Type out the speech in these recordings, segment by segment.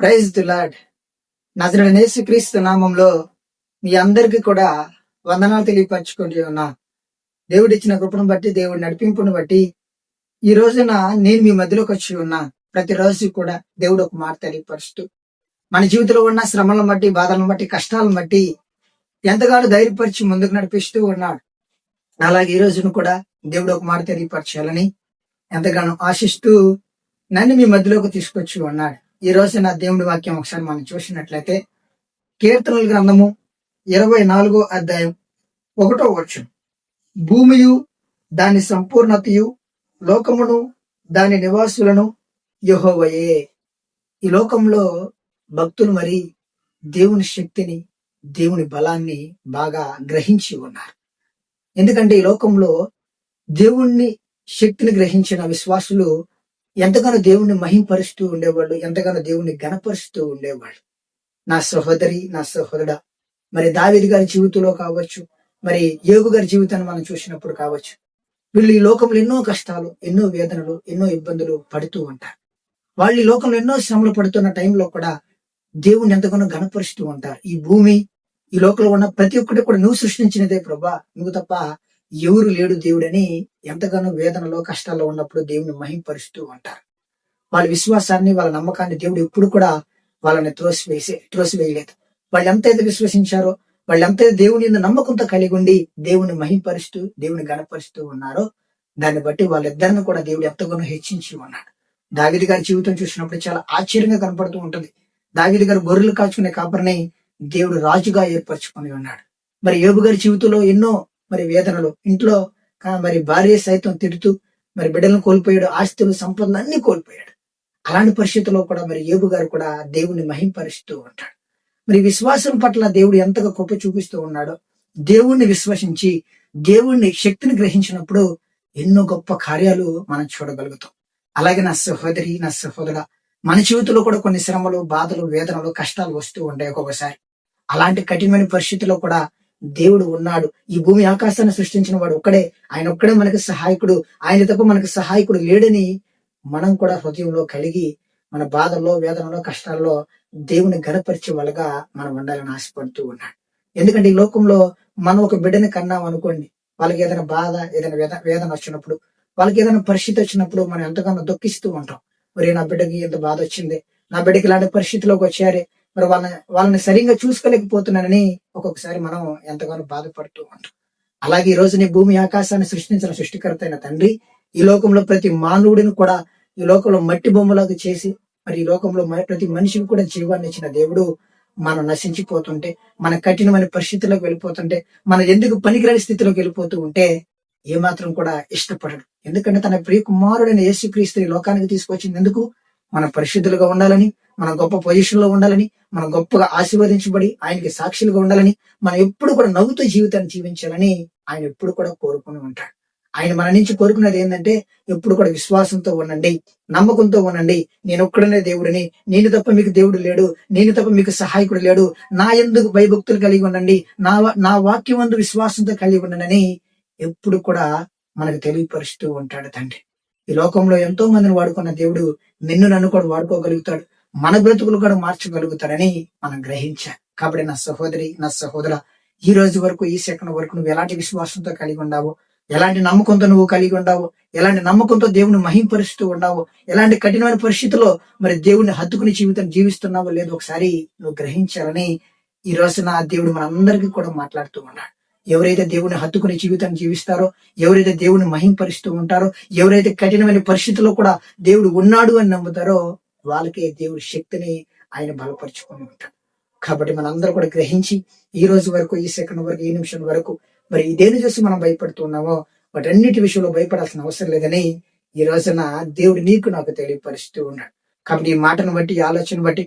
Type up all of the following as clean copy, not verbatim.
Praise the lord. నజరేయుడైన యేసుక్రీస్తు నామంలో మీ అందరికీ కూడా వందనాలు తెలియపరచుకుంటూ ఉన్నా. దేవుడిచ్చిన కృపను బట్టి, దేవుడి నడిపింపును బట్టి ఈ రోజున నేను మీ మధ్యలోకి వచ్చి ఉన్నా. ప్రతిరోజు కూడా దేవుడు ఒక మాట తెలియపరుస్తూ మన జీవితంలో ఉన్న శ్రమలను బట్టి, బాధలను బట్టి, కష్టాలను బట్టి ఎంతగానో ధైర్యపరిచి ముందుకు నడిపిస్తూ ఉన్నాడు. అలాగే ఈ రోజును కూడా దేవుడు ఒక మాట తెలియపరచాలని ఎంతగానో ఆశిస్తూ నన్ను మీ మధ్యలోకి తీసుకొచ్చి ఉన్నాడు. ఈ రోజు నా దేవుడి వాక్యం ఒకసారి మనం చూసినట్లయితే కీర్తనల గ్రంథము 24వ అధ్యాయం 1వ వచనం. భూమియు దాని సంపూర్ణతయు లోకమును దాని నివాసులను యెహోవాయే. ఈ లోకంలో భక్తులు మరి దేవుని శక్తిని, దేవుని బలాన్ని బాగా గ్రహించి ఉన్నారు. ఎందుకంటే ఈ లోకంలో దేవుణ్ణి శక్తిని గ్రహించిన విశ్వాసులు ఎంతగానో దేవుణ్ణి మహింపరుస్తూ ఉండేవాళ్ళు, ఎంతగానో దేవుణ్ణి గణపరుస్తూ ఉండేవాళ్ళు. నా సహోదరి, నా సహోదరుడా, మరి దావీదు గారి జీవితంలో కావచ్చు, మరి యోబు గారి జీవితాన్ని మనం చూసినప్పుడు కావచ్చు, వీళ్ళు ఈ లోకంలో ఎన్నో కష్టాలు, ఎన్నో వేదనలు, ఎన్నో ఇబ్బందులు పడుతూ ఉంటారు. వాళ్ళు ఈ లోకంలో ఎన్నో శ్రమలు పడుతున్న టైంలో కూడా దేవుణ్ణి ఎంతగానో గణపరుస్తూ ఉంటారు. ఈ భూమి, ఈ లోకంలో ఉన్న ప్రతి ఒక్కటి కూడా నువ్వు సృష్టించినదే ప్రభా, నువ్వు తప్ప ఎవరు లేడు దేవుడని ఎంతగానో వేదనలో, కష్టాల్లో ఉన్నప్పుడు దేవుని మహింపరుస్తూ ఉంటారు. వాళ్ళ విశ్వాసాన్ని, వాళ్ళ నమ్మకాన్ని దేవుడు ఎప్పుడు కూడా వాళ్ళని త్రోసివేయలేదు. వాళ్ళు ఎంతైతే విశ్వసించారో, వాళ్ళు ఎంతైతే దేవుని యందు నమ్మకంతో కలిగి ఉండి దేవుని మహింపరుస్తూ, దేవుని గణపరుస్తూ ఉన్నారో, దాన్ని బట్టి వాళ్ళిద్దరిని కూడా దేవుడు ఎంతగానో హెచ్చించి ఉన్నాడు. దావీదు గారి జీవితం చూసినప్పుడు చాలా ఆశ్చర్యంగా కనపడుతూ ఉంటుంది. దావీదు గారు గొర్రెలు కాచుకునే కాపరిని దేవుడు రాజుగా ఏర్పరచుకొని ఉన్నాడు. మరి యోబు గారి జీవితంలో ఎన్నో మరి వేదనలు, ఇంట్లో మరి భార్య సైతం తిడుతూ మరి బిడ్డలను కోల్పోయాడు, ఆస్తులు, సంపదలు అన్ని కోల్పోయాడు. అలాంటి పరిస్థితుల్లో కూడా మరి యోబు గారు కూడా దేవుణ్ణి మహింపరుస్తూ ఉంటాడు. మరి విశ్వాసం పట్ల దేవుడు ఎంతగా కృప చూపిస్తూ ఉన్నాడో, దేవుణ్ణి విశ్వసించి దేవుణ్ణి శక్తిని గ్రహించినప్పుడు ఎన్నో గొప్ప కార్యాలు మనం చూడగలుగుతాం. అలాగే నా సహోదరి, నా సహోదరుడా, మన జీవితంలో కూడా కొన్ని శ్రమలు, బాధలు, వేదనలు, కష్టాలు వస్తూ ఉంటాయి ఒక్కొక్కసారి. అలాంటి కఠినమైన పరిస్థితుల్లో కూడా దేవుడు ఉన్నాడు. ఈ భూమి ఆకాశాన్ని సృష్టించిన వాడు ఒక్కడే, ఆయన ఒక్కడే మనకి సహాయకుడు, ఆయన తప్ప మనకి సహాయకుడు లేడని మనం కూడా హృదయంలో కలిగి మన బాధల్లో, వేదనలో, కష్టాల్లో దేవుని గణపరిచే వాళ్ళగా మనం ఉండాలని ఆశపడుతూ ఉన్నాడు. ఎందుకంటే ఈ లోకంలో మనం ఒక బిడ్డని కన్నాం అనుకోండి, వాళ్ళకి ఏదైనా బాధ, ఏదైనా వేదన వచ్చినప్పుడు, వాళ్ళకి ఏదైనా పరిస్థితి వచ్చినప్పుడు మనం ఎంతగానో దుఃఖిస్తూ ఉంటాం. మరి నా బిడ్డకి ఎంత బాధ వచ్చింది, నా బిడ్డకి ఇలాంటి పరిస్థితిలోకి వచ్చారే, మరి వాళ్ళని సరిగ్గా చూసుకోలేకపోతున్నానని ఒక్కొక్కసారి మనం ఎంతగానో బాధపడుతూ ఉంటాం. అలాగే ఈ రోజు నీ భూమి ఆకాశాన్ని సృష్టించిన సృష్టికర్త అయిన తండ్రి ఈ లోకంలో ప్రతి మానవుడిని కూడా ఈ లోకంలో మట్టి బొమ్మలాగా చేసి, మరి ఈ లోకంలో ప్రతి మనిషికి కూడా జీవాన్ని ఇచ్చిన దేవుడు మనం నశించిపోతుంటే, మన కఠినమైన పరిస్థితుల్లోకి వెళ్ళిపోతుంటే, మన ఎందుకు పనికిరాని స్థితిలోకి వెళ్ళిపోతూ ఉంటే ఏమాత్రం కూడా ఇష్టపడడు. ఎందుకంటే తన ప్రియ కుమారుడైన యేసుక్రీస్తు ఈ లోకానికి తీసుకొచ్చింది ఎందుకు? మన పరిశుద్ధులుగా ఉండాలని, మన గొప్ప పొజిషన్ లో ఉండాలని, మనం గొప్పగా ఆశీర్వదించబడి ఆయనకి సాక్షులుగా ఉండాలని, మనం ఎప్పుడు కూడా నవ్వుతూ జీవితాన్ని జీవించాలని ఆయన ఎప్పుడు కూడా కోరుకుని ఉంటాడు. ఆయన మన నుంచి కోరుకున్నది ఏంటంటే, ఎప్పుడు కూడా విశ్వాసంతో ఉండండి, నమ్మకంతో ఉండండి. నేను ఒక్కడనే దేవుడిని, నేను తప్ప మీకు దేవుడు లేడు, నేను తప్ప మీకు సహాయకుడు లేడు, నా యందు భయభక్తులు కలిగి ఉండండి, నా వాక్యం యందు విశ్వాసంతో కలిగి ఉండండి ఎప్పుడు కూడా మనకు తెలియపరుస్తూ ఉంటాడు తండ్రి. ఈ లోకంలో ఎంతో మందిని వాడుకున్న దేవుడు నిన్ను, నన్ను కూడా వాడుకోగలుగుతాడు, మన బ్రతుకులు కూడా మార్చగలుగుతాడని మనం గ్రహించాం. కాబట్టి నా సహోదరి, నా సహోదర, ఈ రోజు వరకు, ఈ సెకండ్ వరకు నువ్వు ఎలాంటి విశ్వాసంతో కలిగి ఉండావో, ఎలాంటి నమ్మకంతో నువ్వు కలిగి ఉండావో, ఎలాంటి నమ్మకంతో దేవుని మహింపరుస్తూ ఉండావో, ఎలాంటి కఠినమైన పరిస్థితుల్లో మరి దేవుని హత్తుకుని జీవితం జీవిస్తున్నావో లేదో ఒకసారి నువ్వు గ్రహించాలని ఈ రోజున దేవుడు మనందరికీ కూడా మాట్లాడుతూ ఉన్నాడు. ఎవరైతే దేవుని హత్తుకుని జీవితాన్ని జీవిస్తారో, ఎవరైతే దేవుని మహింపరుస్తూ ఉంటారో, ఎవరైతే కఠినమైన పరిస్థితుల్లో కూడా దేవుడు ఉన్నాడు అని నమ్ముతారో, వాళ్ళకే దేవుడి శక్తిని ఆయన బలపరుచుకుని ఉంటాడు. కాబట్టి మనందరూ కూడా గ్రహించి ఈ రోజు వరకు, ఈ సెకండ్ వరకు, ఈ నిమిషం వరకు మరి ఇదేని చూసి మనం భయపడుతున్నామో వాటన్నిటి విషయంలో భయపడాల్సిన అవసరం లేదని ఈ రోజున దేవుడు నీకు, నాకు తెలియపరుస్తూ ఉన్నాడు. కాబట్టి ఈ మాటను బట్టి, ఈ ఆలోచన బట్టి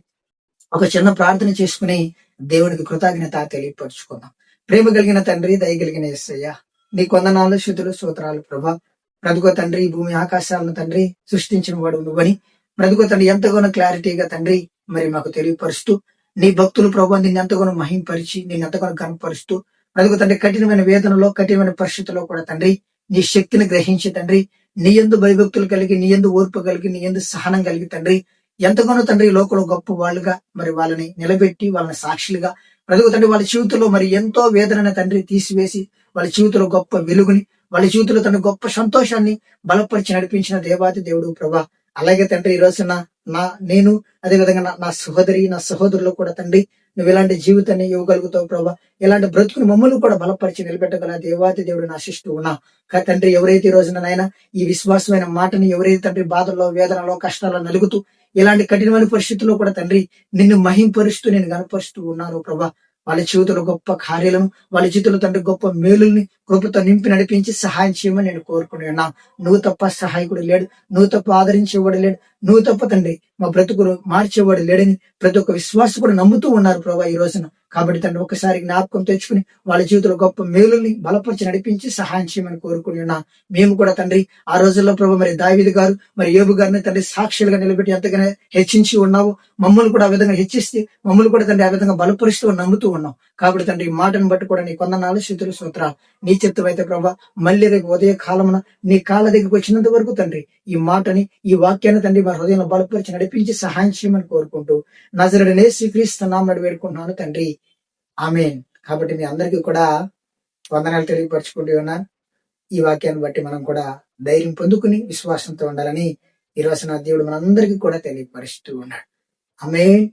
ఒక చిన్న ప్రార్థన చేసుకుని దేవునికి కృతజ్ఞత తెలియపరుచుకుందాం. ప్రేమ కలిగిన తండ్రి, దయ కలిగిన యేసయ్య, నీ కొందనాలు, స్తుతులు, స్తోత్రాలు ప్రభా. బ్రతుకో తండ్రి, ఈ భూమి ఆకాశాలను తండ్రి సృష్టించిన వాడు నువ్వని బ్రతుకో తండ్రి ఎంతగానో క్లారిటీగా తండ్రి మరి మాకు తెలియపరుస్తూ, నీ భక్తులు ప్రభా నిన్ను ఎంతగానో మహింపరిచి, నిన్ను ఎంతగానో కనపరుస్తూ, బ్రతుకో తండ్రి కఠినమైన వేదనలో, కఠినమైన పరిస్థితుల్లో కూడా తండ్రి నీ శక్తిని గ్రహించి తండ్రి, నీ యందు భయభక్తులు కలిగి, నీ యందు ఓర్పు కలిగి, నీ యందు సహనం కలిగి తండ్రి ఎంతగానో తండ్రి ఈ లోకంలో గొప్ప వాళ్ళుగా మరి వాళ్ళని నిలబెట్టి వాళ్ళని సాక్షులుగా ప్రతి తండ్రి వాళ్ళ జీవితంలో మరి ఎంతో వేదనని తండ్రి తీసివేసి వాళ్ళ జీవితంలో గొప్ప వెలుగుని వాళ్ళ జీవితంలో తండ్రి గొప్ప సంతోషాన్ని బలపరిచి నడిపించిన దేవాది దేవుడు ప్రభా. అలాగే తండ్రి ఈ రోజున నేను అదే విధంగా నా సహోదరి నా సహోదరులు కూడా తండ్రి నువ్వు ఇలాంటి జీవితాన్ని ఇవ్వగలుగుతావు ప్రభా. ఇలాంటి బ్రతుకుని మమ్మల్ని కూడా బలపరిచి నిలబెట్టగల దేవాది దేవుడిని ఆశిస్తూ ఉన్నా. తండ్రి ఎవరైతే ఈ రోజున నాయన ఈ విశ్వాసమైన మాటని ఎవరైతే తండ్రి బాధల్లో వేదనలో కష్టాల్లో నలుగుతూ ఇలాంటి కఠినమైన పరిస్థితుల్లో కూడా తండ్రి నిన్ను మహింపరుస్తూ నేను కనపరుస్తూ ఉన్నాను ప్రభా. వాళ్ళ జీవితంలో గొప్ప కార్యాలను వాళ్ళ జీవితంలో తండ్రి గొప్ప మేలుల్ని కృపతో నింపి నడిపించి సహాయం చేయమని నేను కోరుకుని ఉన్నా. నువ్వు తప్ప సహాయకుడు లేడు, నువ్వు తప్ప ఆదరించేవాడు లేడు, నువ్వు తప్ప తండ్రి మా బ్రతుకులు మార్చేవాడు లేడని ప్రతి ఒక్క విశ్వాసం కూడా నమ్ముతూ ఉన్నారు ప్రభా ఈ రోజున. కాబట్టి తండ్రి ఒక్కసారి జ్ఞాపకం తెచ్చుకుని వాళ్ళ జీవితంలో గొప్ప మేలుల్ని బలపరిచి నడిపించి సహాయం చేయమని కోరుకుని ఉన్నా. మేము కూడా తండ్రి ఆ రోజుల్లో ప్రభు మరి దావీదు గారు మరి యోబు గారిని తండ్రి సాక్షులుగా నిలబెట్టి ఎంతగానో హెచ్చించి ఉన్నావు. మమ్మల్ని కూడా ఆ విధంగా హెచ్చిస్తే మమ్మల్ని కూడా తండ్రి ఆ విధంగా బలపరుస్తూ నమ్ముతూ ఉన్నాం. కాబట్టి తండ్రి ఈ మాటను బట్టి కూడా నీ కొందనాలు స్థుతులు స్తోత్రాలు. నీ చిత్తమైతే ప్రభా మళ్ళీ రేపు ఉదయ కాలమున నీ కాళ్ళ దగ్గరికి వచ్చినంత వరకు తండ్రి ఈ మాటని ఈ వాక్యాన్ని తండ్రి మా హృదయంలో బలపరిచి నడిపించి సహాయం చేయమని కోరుకుంటూ నజరుడనే యేసుక్రీస్తు నామమున వేడుకుంటున్నాను తండ్రి, ఆమేన్. కాబట్టి మీ అందరికీ కూడా వందనాలు తెలియపరచుకుంటూ ఉన్నాను. ఈ వాక్యాన్ని బట్టి మనం కూడా ధైర్యం పొందుకుని విశ్వాసంతో ఉండాలని ఈ రోజు నా దేవుడు మనందరికీ కూడా తెలియపరుస్తూ ఉన్నాడు. ఆమేన్.